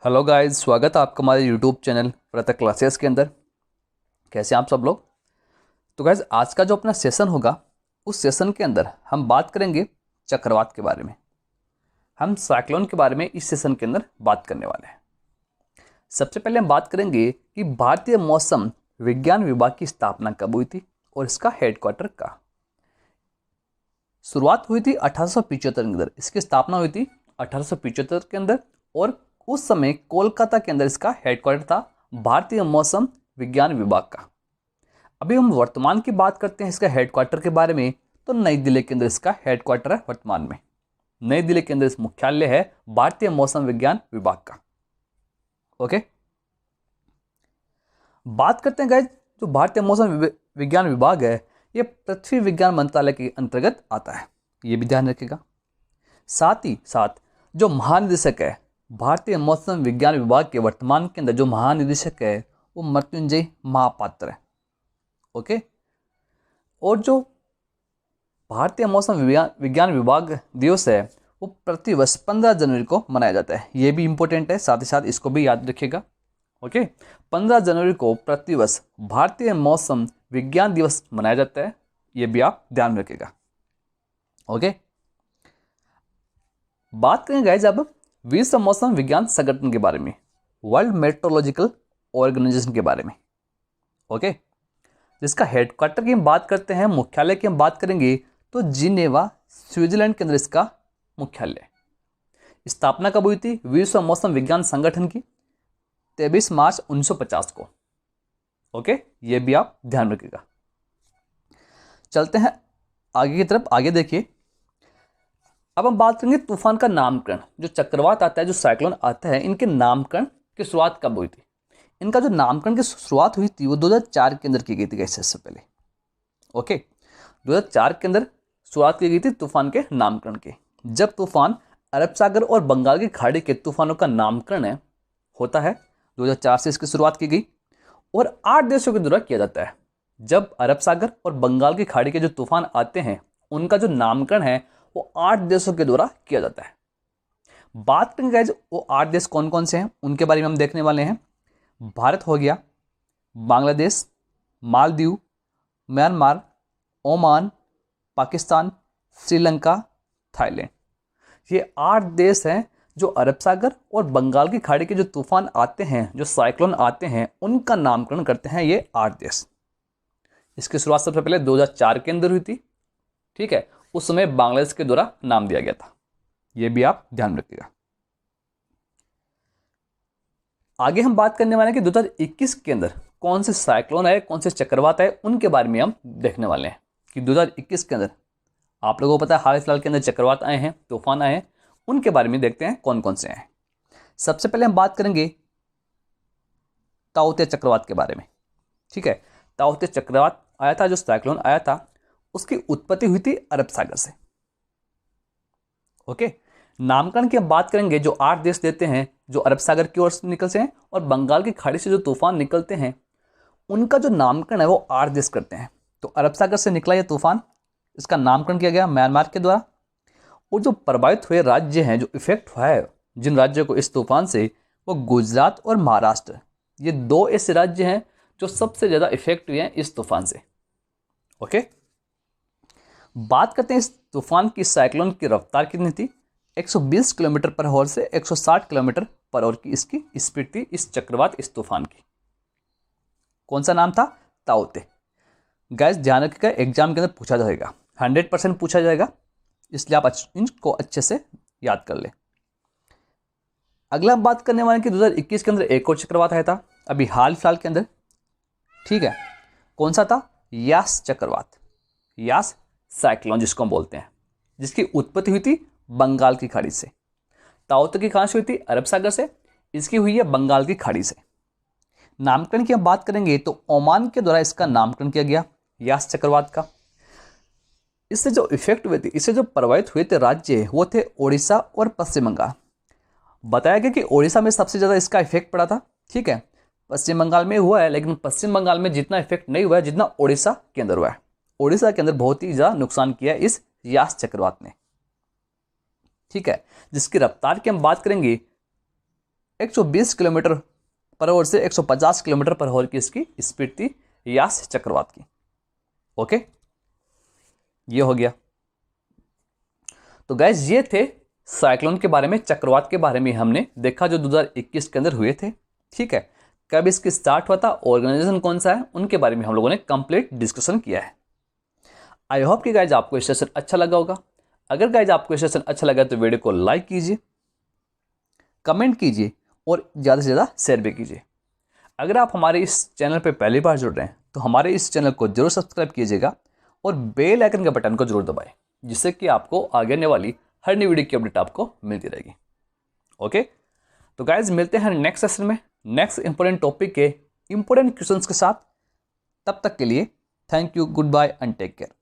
Hello guys, स्वागत है आपका हमारे यूट्यूब चैनल प्रतक क्लासेस के अंदर। कैसे हैं आप सब लोग। तो गाइस, आज का जो अपना सेशन होगा उस सेशन के अंदर हम बात करेंगे चक्रवात के बारे में। हम साइक्लोन के बारे में इस सेशन के अंदर बात करने वाले हैं। सबसे पहले हम बात करेंगे कि भारतीय मौसम विज्ञान विभाग की स्थापना कब हुई थी और इसका हेडक्वार्टर कहाँ। शुरुआत हुई थी 1875 के अंदर, इसकी स्थापना हुई थी 1875 के अंदर। और उस समय कोलकाता के अंदर इसका हेडक्वार्टर था, भारतीय मौसम विज्ञान विभाग का। अभी हम वर्तमान की बात करते हैं इसका हेडक्वार्टर के बारे में, तो नई दिल्ली के अंदर इसका हेडक्वार्टर है। वर्तमान में नई दिल्ली के अंदर इस मुख्यालय है भारतीय मौसम विज्ञान विभाग का। ओके, बात करते हैं गाइस, जो भारतीय मौसम विज्ञान विभाग है ये पृथ्वी विज्ञान मंत्रालय के अंतर्गत आता है, ये भी ध्यान रखिएगा। साथ ही साथ जो महानिदेशक है भारतीय मौसम विज्ञान विभाग के वर्तमान के अंदर, जो महानिदेशक है वो मृत्युंजय महापात्र है। ओके, और जो भारतीय मौसम विज्ञान विभाग दिवस है वो प्रतिवर्ष 15 जनवरी को मनाया जाता है, ये भी इंपॉर्टेंट है, साथ ही साथ इसको भी याद रखिएगा। ओके, 15 जनवरी को प्रतिवर्ष भारतीय मौसम विज्ञान दिवस मनाया जाता है, ये भी आप ध्यान रखिएगा। ओके, बात करेंगे गाइस अब विश्व मौसम विज्ञान संगठन के बारे में, वर्ल्ड मेट्रोलॉजिकल ऑर्गेनाइजेशन के बारे में। ओके, जिसका हेडक्वार्टर की हम बात करते हैं, मुख्यालय की हम बात करेंगे तो जिनेवा स्विट्जरलैंड के अंदर इसका मुख्यालय है। स्थापना कब हुई थी विश्व मौसम विज्ञान संगठन की? 23 मार्च 1950 को। ओके, ये भी आप ध्यान रखिएगा। चलते हैं आगे की तरफ। आगे देखिए, अब हम बात करेंगे तूफान का नामकरण। जो चक्रवात आता है, जो साइक्लोन आता है, इनके नामकरण की शुरुआत कब हुई थी? इनका जो नामकरण की शुरुआत हुई थी वो 2004 के अंदर की गई थी, इससे पहले। ओके, 2004 के अंदर शुरुआत की गई थी तूफान के नामकरण के, जब तूफान अरब सागर और बंगाल की खाड़ी के तूफानों का नामकरण होता है। 2004 से इसकी शुरुआत की गई और 8 देशों के द्वारा किया जाता है। जब अरब सागर और बंगाल की खाड़ी के जो तूफान आते हैं उनका जो नामकरण है वो 8 देशों के द्वारा किया जाता है। बात करेंगे वो 8 देश कौन कौन से हैं उनके बारे में हम देखने वाले हैं। भारत हो गया, Bangladesh, Maldives, Myanmar, Oman, Pakistan, Sri Lanka, Thailand. ये 8 देश हैं जो अरब सागर और बंगाल की खाड़ी के जो तूफान आते हैं, जो साइक्लोन आते हैं, उनका नामकरण करते हैं ये 8 देश। इसकी शुरुआत सबसे पहले 2004 के अंदर हुई थी। ठीक है, उस समय बांग्लादेश के द्वारा नाम दिया गया था, ये भी आप ध्यान रखिएगा। आगे हम बात करने वाले हैं कि 2021 के अंदर कौन से साइक्लोन आए, कौन से चक्रवात आए, उनके बारे में हम देखने वाले हैं कि 2021 के अंदर आप लोगों को पता है हाल फिलहाल के अंदर चक्रवात आए हैं, तूफान आए हैं, उनके बारे में देखते हैं कौन कौन से हैं। सबसे पहले हम बात करेंगे ताउते चक्रवात के बारे में। ठीक है, ताउते चक्रवात आया था, जो साइक्लोन आया था उसकी उत्पत्ति हुई थी अरब सागर से। ओके, नामकरण की हम बात करेंगे, जो 8 देश देते हैं जो अरब सागर की ओर से निकलते हैं और बंगाल की खाड़ी से जो तूफान निकलते हैं उनका जो नामकरण है वो 8 देश करते हैं। तो अरब सागर से निकला यह तूफान, इसका नामकरण किया गया म्यांमार के द्वारा। और जो प्रभावित हुए राज्य हैं, जो इफेक्ट हुआ है जिन राज्यों को इस तूफान से, वो गुजरात और महाराष्ट्र। ये 2 ऐसे राज्य हैं जो सबसे ज़्यादा इफेक्ट हुए हैं इस तूफान से। ओके, बात करते हैं इस तूफान की साइक्लोन की रफ्तार कितनी थी। 120 किलोमीटर पर आवर से 160 किलोमीटर पर आवर की इसकी स्पीड थी इस चक्रवात, इस तूफान की। कौन सा नाम था? ताउते। गाइस ध्यान रखिएगा, एग्जाम के अंदर पूछा जाएगा, 100% पूछा जाएगा, इसलिए आप इनको अच्छे से याद कर ले। अगला हम बात करने वाले कि 2021 के अंदर एक और चक्रवात आया था अभी हाल फिलहाल के अंदर। ठीक है, कौन सा था? यास चक्रवात, यास साइक्लोन जिसको हम बोलते हैं, जिसकी उत्पत्ति हुई थी बंगाल की खाड़ी से। ताउते की कहां से हुई थी? अरब सागर से। इसकी हुई है बंगाल की खाड़ी से। नामकरण की हम बात करेंगे तो ओमान के द्वारा इसका नामकरण किया गया यास चक्रवात का। इससे जो इफेक्ट हुए थे, इससे जो प्रभावित हुए थे राज्य, वो थे ओडिशा और पश्चिम बंगाल। बताया गया कि ओडिशा में सबसे ज़्यादा इसका इफेक्ट पड़ा था। ठीक है, पश्चिम बंगाल में हुआ है, लेकिन पश्चिम बंगाल में जितना इफेक्ट नहीं हुआ है जितना ओडिशा के अंदर हुआ है। ओडिशा के अंदर बहुत ही ज़्यादा नुकसान किया है इस यास चक्रवात ने। ठीक है, जिसकी रफ्तार की हम बात करेंगे 120 किलोमीटर पर आवर से 150 किलोमीटर पर आवर की इसकी स्पीड थी यास चक्रवात की। ओके, ये हो गया। तो गाइस ये थे साइक्लोन के बारे में, चक्रवात के बारे में हमने देखा जो 2021 के अंदर हुए थे। ठीक है, कब इसकी स्टार्ट हुआ था, ऑर्गेनाइजेशन कौन सा है, उनके बारे में हम लोगों ने कंप्लीट डिस्कशन किया है। आई होप कि गाइज आपको ये सेशन अच्छा लगा होगा। अगर गाइज आपको ये सेशन अच्छा लगा तो वीडियो को लाइक कीजिए, कमेंट कीजिए और ज़्यादा से ज़्यादा शेयर भी कीजिए। अगर आप हमारे इस चैनल पर पहली बार जुड़ रहे हैं तो हमारे इस चैनल को जरूर सब्सक्राइब कीजिएगा और बेल आइकन के बटन को जरूर दबाएं, जिससे कि आपको आगे आने वाली हर नई वीडियो की अपडेट आपको मिलती रहेगी। ओके, तो गाइज मिलते हैं नेक्स्ट सेशन में नेक्स्ट इंपॉर्टेंट टॉपिक के इंपॉर्टेंट क्वेश्चंस के साथ। तब तक के लिए thank you, goodbye and take care.